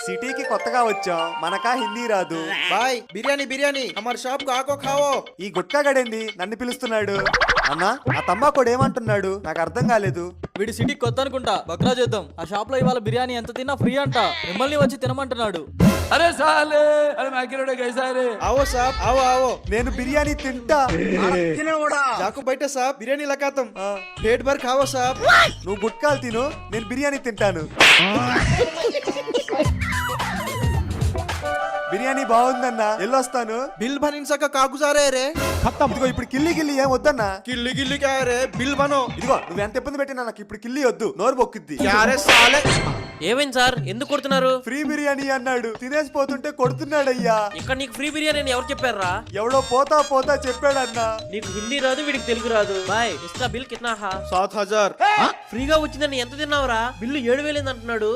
సిటీకి కొత్తగా వచ్చాం, మనకా హిందీ రాదు. బాయ్ బిర్యానీ బిర్యానీ హమార్ షాప్ కు ఆకో ఖావో. ఈ గుట్కా గడేంది నన్ను పిలుస్తున్నాడు? అన్నా ఆ తమ్మాకోడు ఏమంటున్నాడు నాకు అర్థం కాలేదు. వీడి సిటీ కొత్త అనుకుంటా, బక్రా చేద్దాం. ఆ షాప్ లో ఇవాళ బిర్యానీ ఎంత తిన్నా ఫ్రీ అంట, మిమ్మల్ని వచ్చి తినమంటున్నాడు. अरे साले अरे मैं किरोड़े कैसा है रे आओ साहब आओ आओ. నేను బిర్యానీ తింటా. जाको बैठे साहब बिरयानी लगाता हूँ. पेट भर खाओ साहब. నువ్వు గుట్కాలు తిను, నేను బిర్యానీ తింటాను. బిర్యానీ బాగుందన్నా, ఎల్లొస్తాను. बिल बन इनका कागुजा रहे रे. ఇదిగో ఇప్పుడు కిల్లి గిల్లి ఏం వద్దన్నా. गिल्ली गिल्ली क्या है रे. बिल बनो. ఇదిగో నువ్వు ఎంత ఇబ్బంది పెట్టినా నాకు ఇప్పుడు కిల్లి వద్దు, నోరు బొక్కిద్ది. क्या रे साले. ఏమైంది సార్, ఎందుకు కొడుతున్నారు? ఫ్రీ బిర్యానీ అన్నాడు, తినేసిపోతుంటే కొడుతున్నాడయ్యా. ఇక్కడ నీకు ఫ్రీ బిర్యానీ అని ఎవరు చెప్పారా? ఎవడో పోతా పోతా చెప్పాడన్నా. నీకు హిందీ రాదు, వీడికి తెలుగు రాదు. బాయ్ ఇస్కా బిల్ కిतना హా? 7,000. ఫ్రీగా వచ్చిందని ఎంత తిన్నావురా? బిల్లు 7,000 అంటున్నాడు.